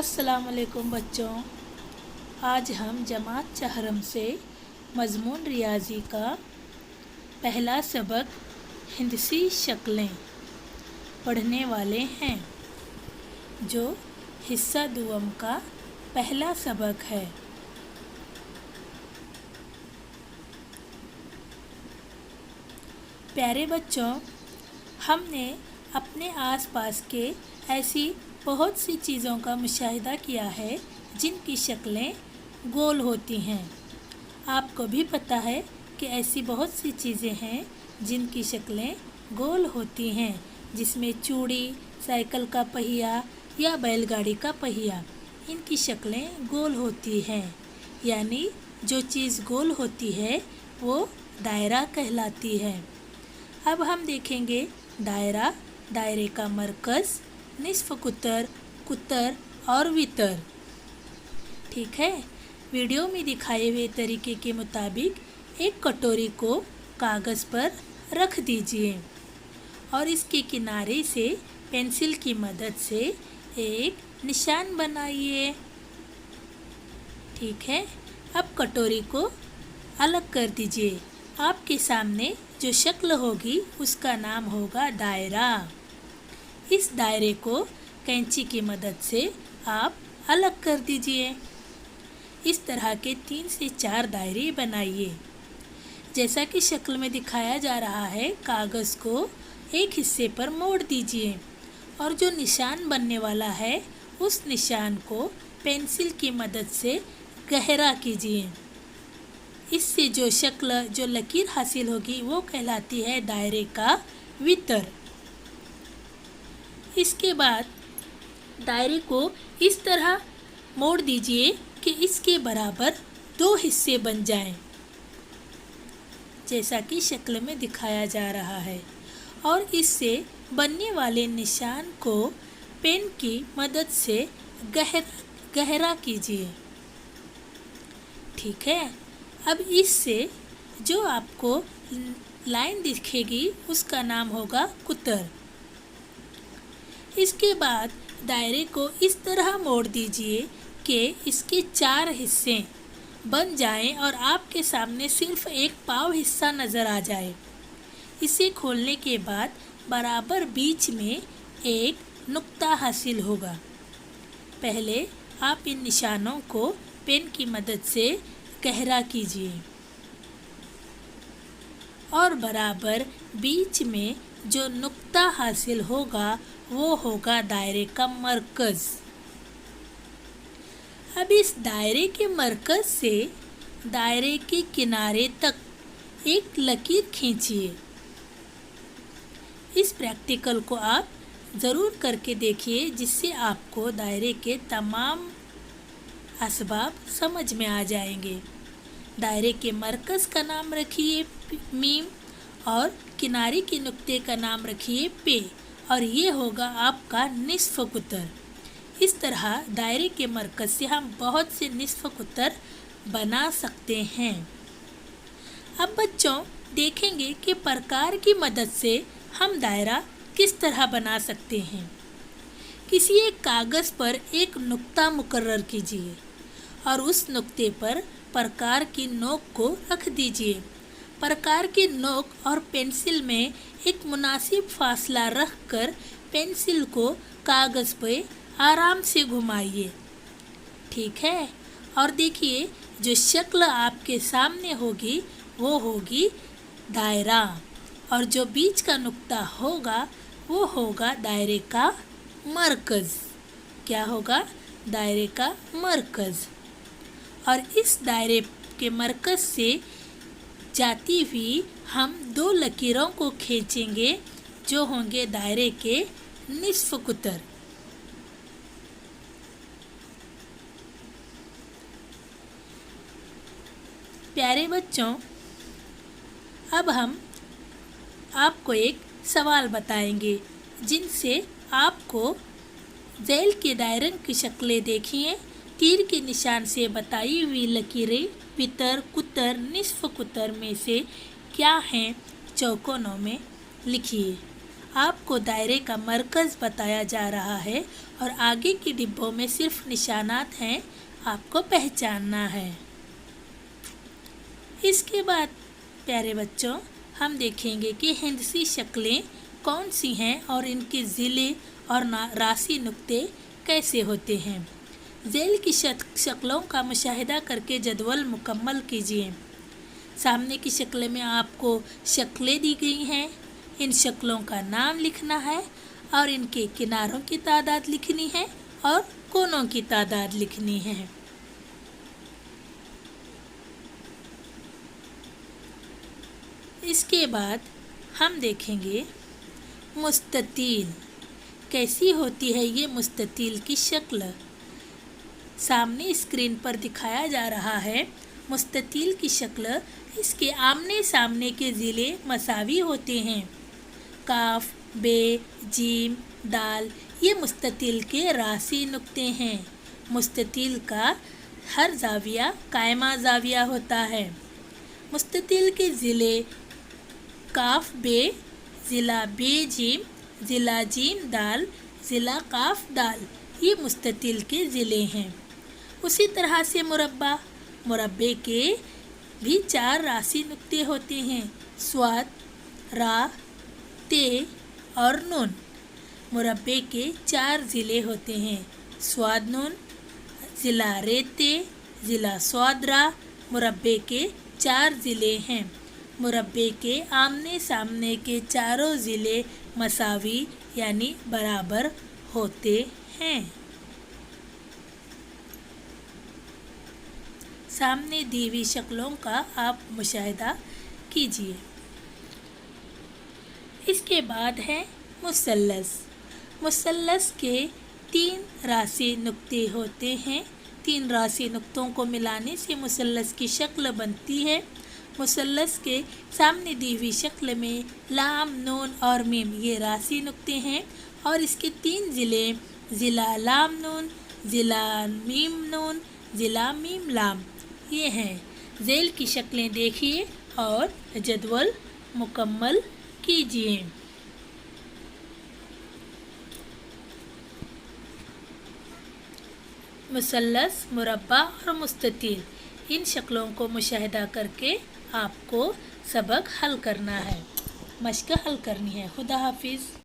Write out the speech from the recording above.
अस्सलाम वालेकुम बच्चों। आज हम जमात चहरम से मज़मून रियाजी का पहला सबक हिंदसी शक्लें पढ़ने वाले हैं, जो हिस्सा दुआम का पहला सबक है। प्यारे बच्चों, हमने अपने आसपास के ऐसी बहुत सी चीज़ों का मुशाहिदा किया है जिनकी शक्लें गोल होती हैं। आपको भी पता है कि ऐसी बहुत सी चीज़ें हैं जिनकी शक्लें गोल होती हैं, जिसमें चूड़ी, साइकिल का पहिया या बैलगाड़ी का पहिया, इनकी शक्लें गोल होती हैं। यानी जो चीज़ गोल होती है वो दायरा कहलाती है। अब हम देखेंगे दायरा, दायरे का मरकज़, निस्फ़ कुतर, कुतर और वितर। ठीक है, वीडियो में दिखाए हुए तरीके के मुताबिक एक कटोरी को कागज़ पर रख दीजिए और इसके किनारे से पेंसिल की मदद से एक निशान बनाइए। ठीक है, अब कटोरी को अलग कर दीजिए। आपके सामने जो शक्ल होगी उसका नाम होगा दायरा। इस दायरे को कैंची की मदद से आप अलग कर दीजिए। इस तरह के 3 से 4 दायरे बनाइए। जैसा कि शक्ल में दिखाया जा रहा है, कागज़ को एक हिस्से पर मोड़ दीजिए और जो निशान बनने वाला है उस निशान को पेंसिल की मदद से गहरा कीजिए। इससे जो शक्ल, जो लकीर हासिल होगी वो कहलाती है दायरे का वितर। इसके बाद दायरे को इस तरह मोड़ दीजिए कि इसके बराबर 2 हिस्से बन जाएं, जैसा कि शक्ल में दिखाया जा रहा है। और इससे बनने वाले निशान को पेन की मदद से गहरा कीजिए। ठीक है, अब इससे जो आपको लाइन दिखेगी उसका नाम होगा कुतर। इसके बाद दायरे को इस तरह मोड़ दीजिए कि इसके 4 हिस्से बन जाएं और आपके सामने सिर्फ एक पाव हिस्सा नज़र आ जाए। इसे खोलने के बाद बराबर बीच में एक नुक्ता हासिल होगा। पहले आप इन निशानों को पेन की मदद से गहरा कीजिए और बराबर बीच में जो नुक्ता हासिल होगा वो होगा दायरे का मरकज़। अब इस दायरे के मरकज़ से दायरे के किनारे तक एक लकीर खींचिए। इस प्रैक्टिकल को आप ज़रूर करके देखिए, जिससे आपको दायरे के तमाम असबाब समझ में आ जाएंगे। दायरे के मरकज़ का नाम रखिए मीम और किनारे के नुक्ते का नाम रखिए पे, और ये होगा आपका निस्फ़ कुतर। इस तरह दायरे के मरकज़ से हम बहुत से निस्फ़ कुतर बना सकते हैं। अब बच्चों देखेंगे कि प्रकार की मदद से हम दायरा किस तरह बना सकते हैं। किसी एक कागज़ पर एक नुक्ता मुकर्रर कीजिए और उस नुक्ते पर प्रकार की नोक को रख दीजिए। प्रकार की नोक और पेंसिल में एक मुनासिब फासला रखकर पेंसिल को कागज़ पे आराम से घुमाइए। ठीक है, और देखिए जो शक्ल आपके सामने होगी वो होगी दायरा, और जो बीच का नुक्ता होगा वो होगा दायरे का मरकज़। क्या होगा? दायरे का मरकज़। और इस दायरे के मरकज़ से जाती हुई हम 2 लकीरों को खींचेंगे जो होंगे दायरे के निस्फ़ कुतर। प्यारे बच्चों, अब हम आपको एक सवाल बताएंगे जिनसे आपको ज़ैल के दायरे की शक्लें देखिए, तीर के निशान से बताई हुई लकीरें वितर, कुतर, निस्फ़ कुतर में से क्या हैं चौकोनों में लिखिए। آپ کو دائرے کا مرکز بتایا جا رہا ہے اور آگے کی ڈبوں میں صرف نشانات ہیں، آپ کو پہچاننا ہے۔ اس کے بعد پیارے بچوں ہم دیکھیں گے کہ ہندسی شکلیں کون سی ہیں اور ان کے ضلع اور راسی نقطے کیسے ہوتے ہیں۔ ذیل کی شکلوں کا مشاہدہ کر کے جدول مکمل کیجیے۔ سامنے کی شکل میں آپ کو شکلیں دی گئی ہیں، ان شکلوں کا نام لکھنا ہے اور ان کے کناروں کی تعداد لکھنی ہے اور کونوں کی تعداد لکھنی ہے۔ اس کے بعد ہم دیکھیں گے مستطیل کیسی ہوتی ہے۔ یہ مستطیل کی شکل سامنے اسکرین پر دکھایا جا رہا ہے۔ مستطیل کی شکل، اس کے آمنے سامنے کے ضلع مساوی ہوتے ہیں۔ کاف، بے، جیم، دال یہ مستطیل کے راسی نقطے ہیں۔ مستطیل کا ہر زاویہ قائمہ زاویہ ہوتا ہے۔ مستطیل کے ضلع کاف بے، ضلع بے جیم، ضلع جیم دال، ضلع کاف دال یہ مستطیل کے ضلع ہیں۔ اسی طرح سے مربع کے بھی 4 راسی نقطے ہوتے ہیں، صاد، را، تے اور نون۔ مربع کے 4 ضلع ہوتے ہیں، صاد نون، ضلع رے تے، ضلع صاد را۔ مربع کے 4 ضلع ہیں۔ مربع کے آمنے سامنے کے چاروں ضلع مساوی یعنی برابر ہوتے ہیں۔ سامنے دی ہوئی شکلوں کا آپ مشاہدہ کیجیے۔ اس کے بعد ہے مثلث۔ مثلث کے 3 راسی نقطے ہوتے ہیں۔ 3 راسی نقطوں کو ملانے سے مثلث کی شکل بنتی ہے۔ مثلث کے سامنے دی ہوئی شکل میں لام، نون اور میم یہ راسی نقطے ہیں اور اس کے 3 ضلع ضلع لام نون، ضلع میم نون، ضلع میم لام یہ ہیں۔ ذیل کی شکلیں دیکھیے اور جدول مکمل کیجیے۔ مثلث، مربع اور مستطیل ان شکلوں کو مشاہدہ کر کے آپ کو سبق حل کرنا ہے، مشق حل کرنی ہے۔ خدا حافظ۔